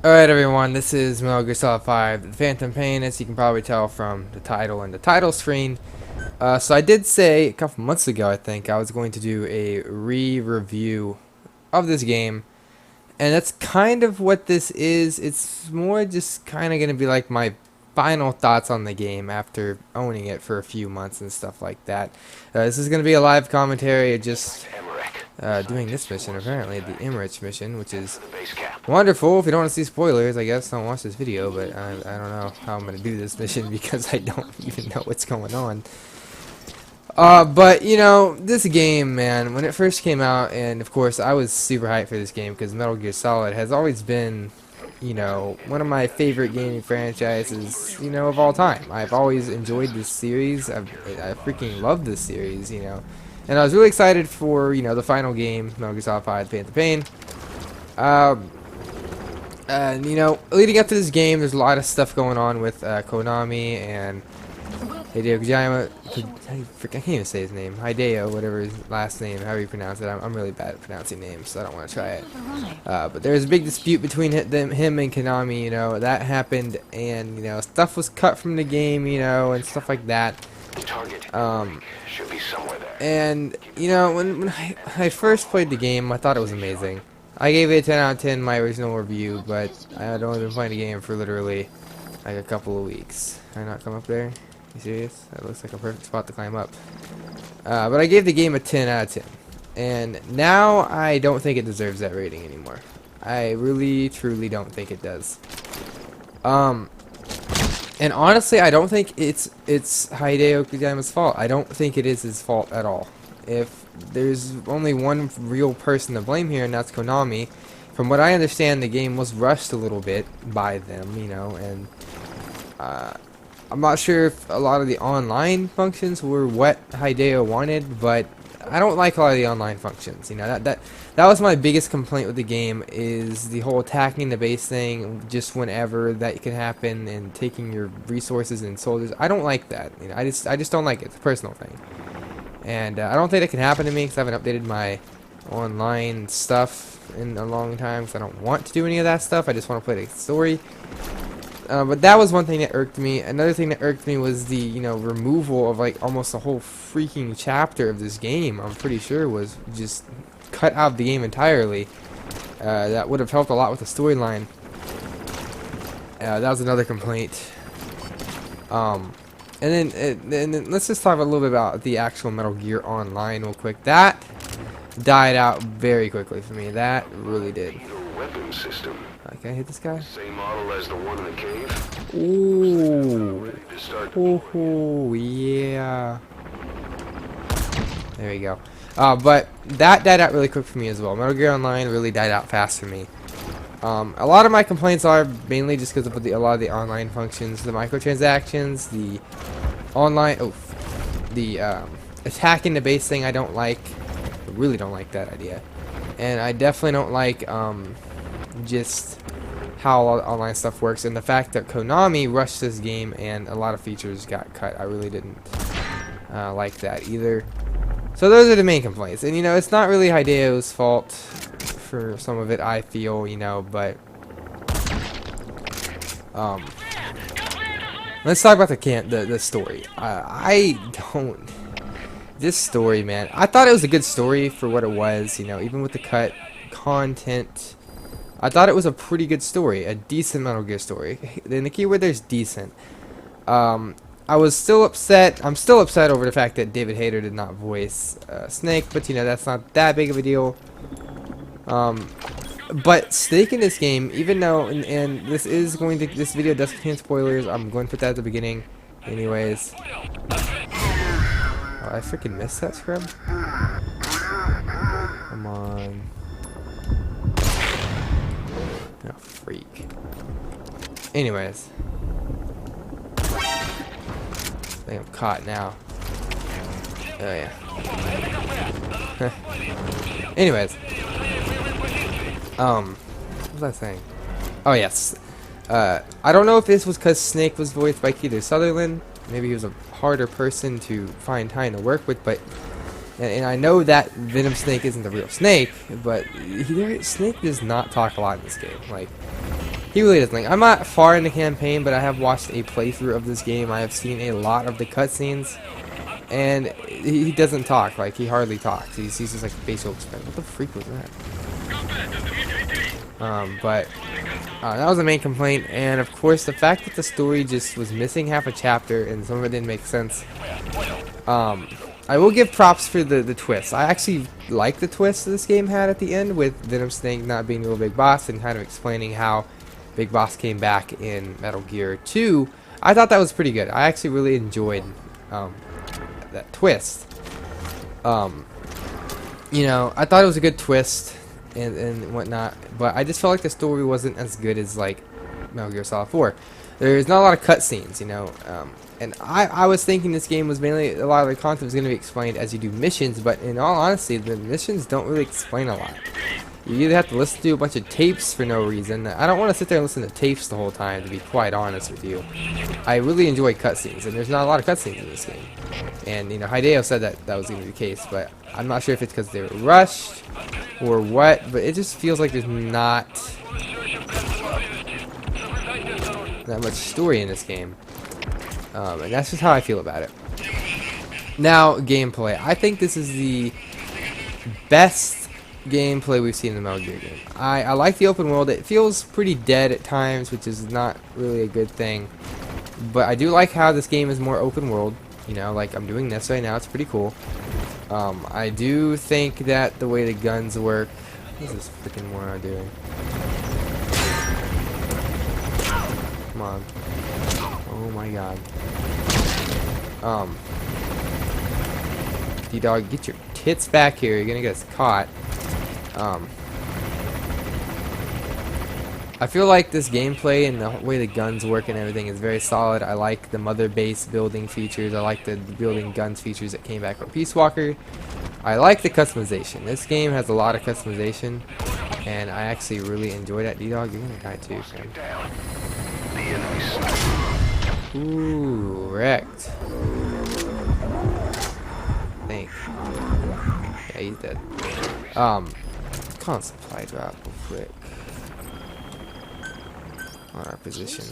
Alright everyone, this is Metal Gear Solid 5, The Phantom Pain, as you can probably tell from the title and the title screen. So I did say a couple months ago, I think, I was going to do a re-review of this game. And that's kind of what this is. It's more just kind of going to be like my final thoughts on the game after owning it for a few months and stuff like that. This is going to be a live commentary of just doing this mission, apparently, the Emmerich mission, which is wonderful. If you don't want to see spoilers, I guess don't watch this video, but I don't know how I'm going to do this mission because I don't even know what's going on. But, you know, this game, man, when it first came out, and of course I was super hyped for this game because Metal Gear Solid has always been, you know, one of my favorite gaming franchises, you know, of all time. I've always enjoyed this series. I freaking love this series, you know. And I was really excited for, you know, the final game, Metal Gear Solid 5, The Phantom Pain. And, you know, leading up to this game, there's a lot of stuff going on with Konami and Hideo Kojima. I can't even say his name. Hideo, whatever his last name, however you pronounce it. I'm really bad at pronouncing names, so I don't want to try it. But there was a big dispute between him and Konami, you know. That happened, and, you know, stuff was cut from the game, you know, and stuff like that. And, you know, when I first played the game, I thought it was amazing. I gave it a 10 out of 10 in my original review, but I had only been playing the game for literally like a couple of weeks. Can I not come up there? You serious? That looks like a perfect spot to climb up. But I gave the game a 10 out of 10. And now I don't think it deserves that rating anymore. I really, truly don't think it does. And honestly, I don't think it's Hideo Kojima's fault. I don't think it is his fault at all. If there's only one real person to blame here, and that's Konami. From what I understand, the game was rushed a little bit by them, you know, and I'm not sure if a lot of the online functions were what Hideo wanted, but I don't like a lot of the online functions. You know, that was my biggest complaint with the game, is the whole attacking the base thing just whenever that can happen, and taking your resources and soldiers. I don't like that. You know, I just don't like it. It's a personal thing, and I don't think that can happen to me because I haven't updated my online stuff in a long time. Because I don't want to do any of that stuff. I just want to play the story. But that was one thing that irked me. Another thing that irked me was the, you know, removal of like almost a whole freaking chapter of this game. I'm pretty sure was just cut out of the game entirely. That would have helped a lot with the storyline. That was another complaint. And then let's just talk a little bit about the actual Metal Gear Online real quick. That died out very quickly for me. That really did. Weapon system. Can I hit this guy? Same model as the one in the cave. Ooh. Ooh, yeah. There we go. But that died out really quick for me as well. Metal Gear Online really died out fast for me. A lot of my complaints are mainly just because of a lot of the online functions, the microtransactions, the online, attacking the base thing I don't like. I really don't like that idea. And I definitely don't like, just how online stuff works, and the fact that Konami rushed this game and a lot of features got cut. I really didn't like that either. So those are the main complaints, and you know, it's not really Hideo's fault for some of it, I feel, you know, but let's talk about the story. This story, man, I thought it was a good story for what it was, you know, even with the cut content. I thought it was a pretty good story, a decent Metal Gear story. And the keyword there is decent. I was still upset. I'm still upset over the fact that David Hayter did not voice Snake, but you know, that's not that big of a deal. But Snake in this game, even though, and this video does contain spoilers, I'm going to put that at the beginning, anyways. Oh, I freaking missed that scrub. Come on. Oh, freak. Anyways. I think I'm caught now. Oh, yeah. Anyways. What was I saying? Oh, yes. I don't know if this was because Snake was voiced by Keith Sutherland. Maybe he was a harder person to find time to work with, but And I know that Venom Snake isn't the real Snake, but Snake does not talk a lot in this game. Like, He really doesn't like. I'm not far in the campaign, but I have watched a playthrough of this game. I have seen a lot of the cutscenes, and he doesn't talk. Like, he hardly talks. He's just like facial expression. What the freak was that? But that was the main complaint, and of course the fact that the story just was missing half a chapter and some of it didn't make sense. I will give props for the twist. I actually like the twist this game had at the end with Venom Snake not being a real big boss and kind of explaining how Big Boss came back in Metal Gear 2. I thought that was pretty good. I actually really enjoyed that twist. You know, I thought it was a good twist and whatnot, but I just felt like the story wasn't as good as like Metal Gear Solid 4. There's not a lot of cutscenes, you know, and I was thinking this game was mainly, a lot of the content was going to be explained as you do missions, but in all honesty, the missions don't really explain a lot. You either have to listen to a bunch of tapes for no reason. I don't want to sit there and listen to tapes the whole time, to be quite honest with you. I really enjoy cutscenes, and there's not a lot of cutscenes in this game. And, you know, Hideo said that that was going to be the case, but I'm not sure if it's because they were rushed or what, but it just feels like there's not that much story in this game. And that's just how I feel about it. Now, gameplay. I think this is the best gameplay we've seen in the Metal Gear game. I like the open world. It feels pretty dead at times, which is not really a good thing. But I do like how this game is more open world. You know, like I'm doing this right now. It's pretty cool. I do think that the way the guns work... What is this freaking moron doing? Come on. Oh my god. D-Dog, get your tits back here. You're gonna get us caught. I feel like this gameplay and the way the guns work and everything is very solid. I like the mother base building features. I like the building guns features that came back from Peace Walker. I like the customization. This game has a lot of customization, and I actually really enjoy that. D-Dog, you're gonna die too, fam. Ooh, wrecked. Think. Yeah, he's dead. Call supply drop real quick on our position.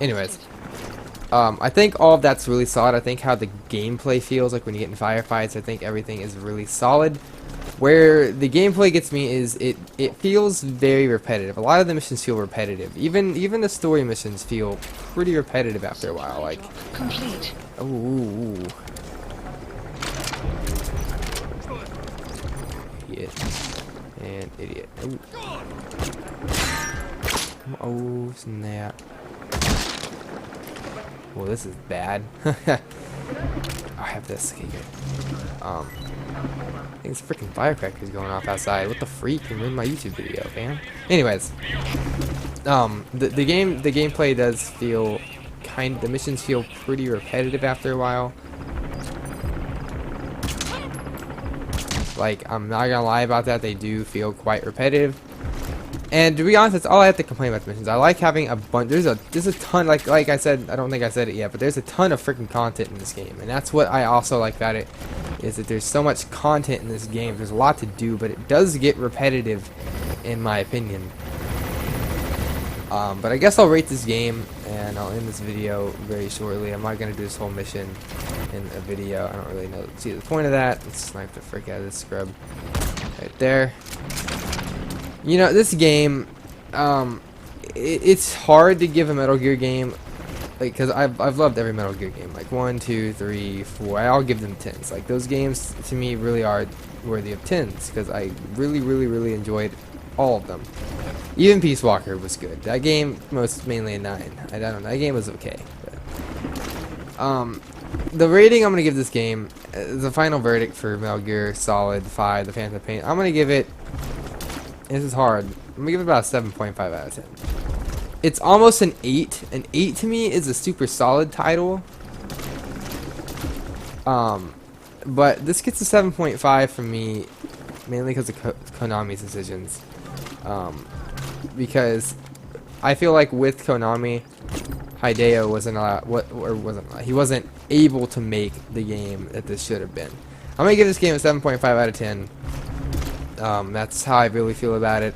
Anyways, I think all of that's really solid. I think how the gameplay feels like when you get in firefights, I think everything is really solid. Where the gameplay gets me is it feels very repetitive. A lot of the missions feel repetitive. Even the story missions feel pretty repetitive after a while. Like, complete. Ooh. Idiot. And idiot. Ooh. Oh, snap. Well, this is bad. I have this. Okay, good. I think it's freaking firecrackers going off outside. What the freak? You ruined my YouTube video, fam. Anyways, the gameplay does feel the missions feel pretty repetitive after a while. Like, I'm not gonna lie about that, they do feel quite repetitive. And to be honest, that's all I have to complain about the missions. I like having a bunch. There's a ton. Like I said, I don't think I said it yet, but there's a ton of freaking content in this game, and that's what I also like about it. Is that there's so much content in this game. There's a lot to do, but it does get repetitive, in my opinion. But I guess I'll rate this game, and I'll end this video very shortly. I'm not gonna do this whole mission in a video. I don't really know. See the point of that? Let's snipe the frick out of this scrub right there. You know, this game, it's hard to give a Metal Gear game, like, because I've loved every Metal Gear game, like 1, 2, 3, 4. I'll give them 10s. Like, those games to me really are worthy of 10s because I really enjoyed all of them. Even Peace Walker was good. That game mainly a 9. I don't know. That game was okay. But, the rating I'm gonna give this game, the final verdict for Metal Gear Solid 5: The Phantom Pain. I'm gonna give it. This is hard. I'm gonna give it about a 7.5 out of 10. It's almost an 8. An 8 to me is a super solid title. But this gets a 7.5 from me, mainly because of Konami's decisions. Because I feel like with Konami, Hideo he wasn't able to make the game that this should have been. I'm gonna give this game a 7.5 out of 10. That's how I really feel about it.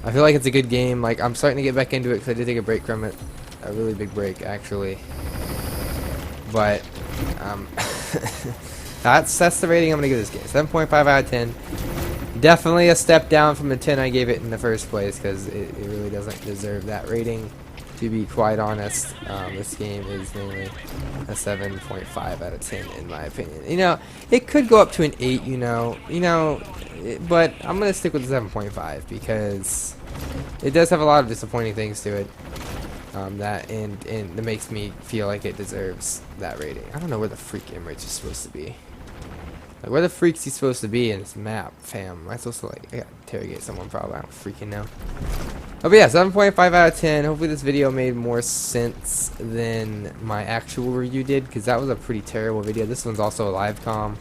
I feel like it's a good game. Like, I'm starting to get back into it because I did take a break from it. A really big break, actually. But, that's the rating I'm going to give this game. 7.5 out of 10. Definitely a step down from the 10 I gave it in the first place, because it really doesn't deserve that rating. To be quite honest, this game is mainly a 7.5 out of 10 in my opinion. You know, it could go up to an 8, but I'm gonna stick with the 7.5 because it does have a lot of disappointing things to it. That makes me feel like it deserves that rating. I don't know where the freak Emirates is supposed to be. Like, where the freak's he supposed to be in this map, fam? Am I supposed to, like, I gotta interrogate someone probably? I don't freaking know. Oh, but yeah, 7.5 out of 10. Hopefully this video made more sense than my actual review did, because that was a pretty terrible video. This one's also a live comm,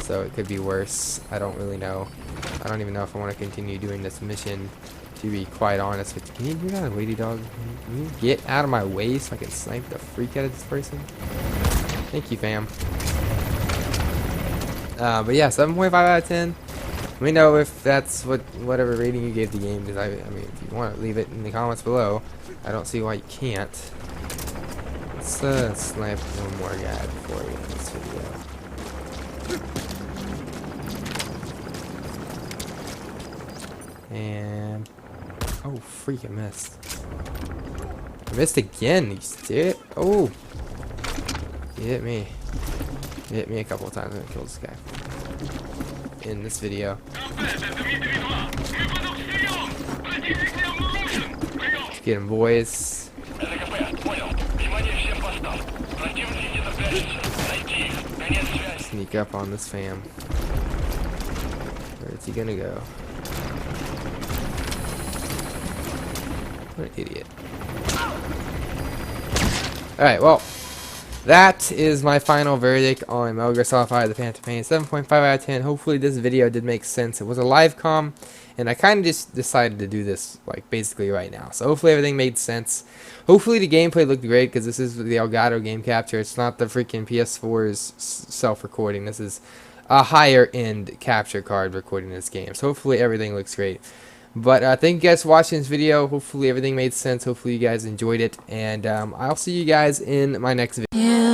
so it could be worse. I don't really know. I don't even know if I want to continue doing this mission, to be quite honest with you. Can you do that, lady dog? Can you get out of my way so I can snipe the freak out of this person? Thank you, fam. But yeah, 7.5 out of 10. Let me know if that's whatever rating you gave the game, because I mean, if you want to leave it in the comments below, I don't see why you can't. Let's snipe one more guy before we end this video. And oh, freak! I missed. I missed again. You did it? Oh, he hit me. He hit me a couple of times. I'm gonna kill this guy in this video. Let's get him, boys. Sneak up on this fam. Where is he gonna go? What an idiot. Alright, well, that is my final verdict on Metal Gear Solid 5: The Phantom Pain. 7.5 out of 10. Hopefully this video did make sense. It was a live comm, and I kind of just decided to do this like basically right now. So hopefully everything made sense. Hopefully the gameplay looked great, because this is the Elgato game capture. It's not the freaking PS4's self-recording. This is a higher end capture card recording this game. So hopefully everything looks great. But thank you guys for watching this video. Hopefully everything made sense. Hopefully you guys enjoyed it. And I'll see you guys in my next video.